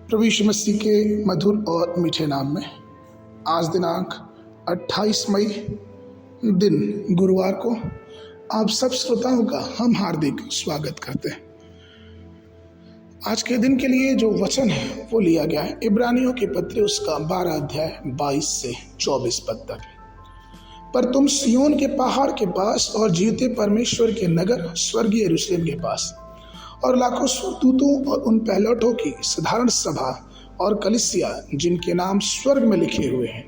प्रभु यीशु मसीह के मधुर और मीठे नाम में आज दिनांक 28 मई दिन गुरुवार को आप सब श्रोताओं का हम हार्दिक स्वागत करते हैं। आज के दिन के लिए जो वचन है वो लिया गया है इब्रानियों के पत्र उसका 12 अध्याय 22 से 24 पद तक। पर तुम सिय्योन के पहाड़ के पास और जीवते परमेश्वर के नगर स्वर्गीय यरूशलेम के पास और लाखों स्वर्गदूतों और उन पहलौठों की साधारण सभा और कलीसिया जिनके नाम स्वर्ग में लिखे हुए हैं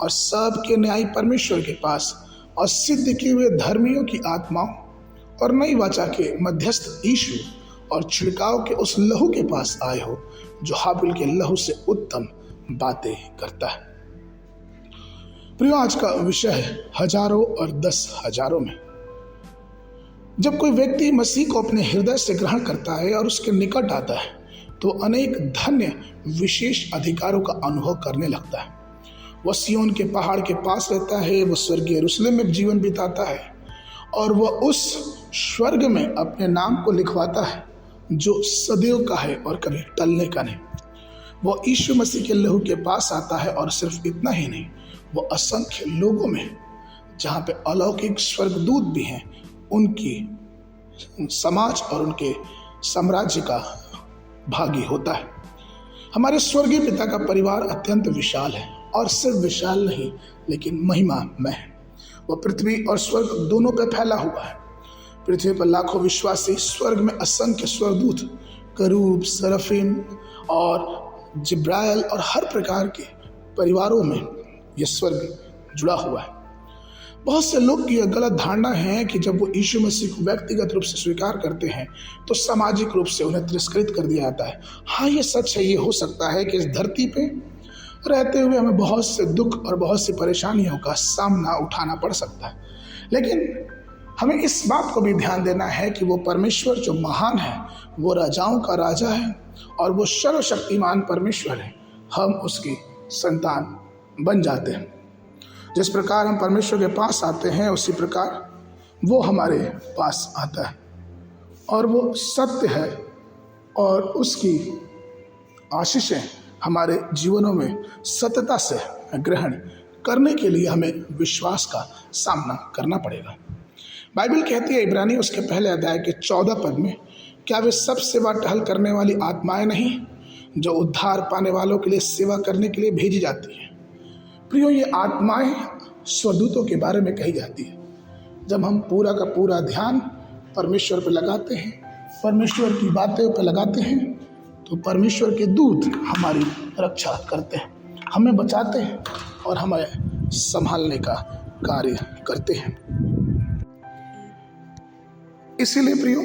और सब के न्यायी परमेश्वर के पास और सिद्ध किए हुए धर्मियों की आत्माओं और नई वाचा के मध्यस्थ यीशु और छिड़काव के उस लहू के पास आए हो जो हाबिल के लहू से उत्तम बातें करता है। प्रियो, आज का विषय है हजारों और 10,000 में। जब कोई व्यक्ति मसीह को अपने हृदय से ग्रहण करता है और उसके निकट आता है तो अनेक धन्य विशेष अधिकारों का अनुभव करने लगता है। वह सिय्योन के पहाड़ के पास रहता है, वह स्वर्गीय यरूशलेम में जीवन बिताता है और वह उस स्वर्ग में अपने नाम को लिखवाता है जो सदैव का है और कभी टलने का नहीं। वह यीशु मसीह के लहू के पास आता है और सिर्फ इतना ही नहीं, वह असंख्य लोगों में जहाँ पे अलौकिक स्वर्गदूत भी हैं उनकी समाज और उनके साम्राज्य का भागी होता है। हमारे स्वर्गीय पिता का परिवार अत्यंत विशाल है और सिर्फ विशाल नहीं लेकिन महिमामय है। वह पृथ्वी और स्वर्ग दोनों पर फैला हुआ है। पृथ्वी पर लाखों विश्वासी, स्वर्ग में असंख्य स्वर्गदूत, करूब, सरफीम और जिब्राइल और हर प्रकार के परिवारों में यह स्वर्ग जुड़ा हुआ है। बहुत से लोग की यह गलत धारणा है कि जब वो यीशु मसीह को व्यक्तिगत रूप से स्वीकार करते हैं तो सामाजिक रूप से उन्हें तिरस्कृत कर दिया जाता है। हाँ, ये सच है। ये हो सकता है कि इस धरती पे रहते हुए हमें बहुत से दुख और बहुत सी परेशानियों का सामना उठाना पड़ सकता है, लेकिन हमें इस बात को भी ध्यान देना है कि वो परमेश्वर जो महान है, वो राजाओं का राजा है और वो सर्वशक्तिमान परमेश्वर है। हम उसकी संतान बन जाते हैं। जिस प्रकार हम परमेश्वर के पास आते हैं उसी प्रकार वो हमारे पास आता है और वो सत्य है और उसकी आशीषें हमारे जीवनों में सत्यता से ग्रहण करने के लिए हमें विश्वास का सामना करना पड़ेगा। बाइबल कहती है इब्रानी उसके पहले अध्याय के 14 पद में, क्या वे सब सेवा टहल करने वाली आत्माएं नहीं जो उद्धार पाने वालों के लिए सेवा करने के लिए भेजी जाती हैं। प्रियो, ये आत्माएं स्वर्गदूतों के बारे में कही जाती है। जब हम पूरा का पूरा ध्यान परमेश्वर पर लगाते हैं, परमेश्वर की बातें पर लगाते हैं, तो परमेश्वर के दूत हमारी रक्षा करते हैं, हमें बचाते हैं और हमें संभालने का कार्य करते हैं। इसीलिए प्रियो,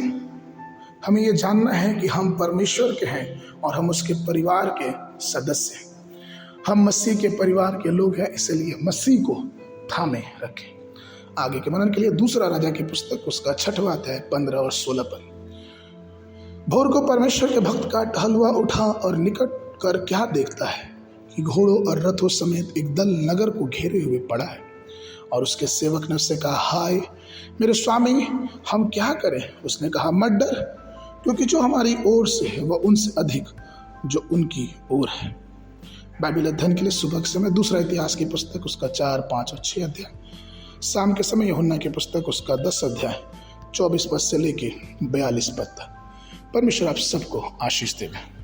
हमें ये जानना है कि हम परमेश्वर के हैं और हम उसके परिवार के सदस्य हैं। हम मसीह के परिवार के लोग हैं, इसलिए मसीह को थामे रखें। आगे के मनन के लिए दूसरा राजा की पुस्तक उसका 6वां अध्याय 15 और 16 पद। भोर को परमेश्वर के भक्त का टहलुआ उठा और निकट कर क्या देखता है कि घोड़ों और रथों समेत एक दल नगर को घेरे हुए पड़ा है। और उसके सेवक ने उससे कहा, हाय मेरे स्वामी, हम क्या करें? उसने कहा, मत डर, क्योंकि जो हमारी ओर से है वह उनसे अधिक जो उनकी ओर है। बाइबल अध्ययन के लिए सुबह के समय दूसरा इतिहास की पुस्तक उसका 4, 5 और 6 अध्याय। शाम के समय यूहन्ना की पुस्तक उसका 10 अध्याय 24 पद से लेके 42 पद तक। परमेश्वर आप सबको आशीष देवे।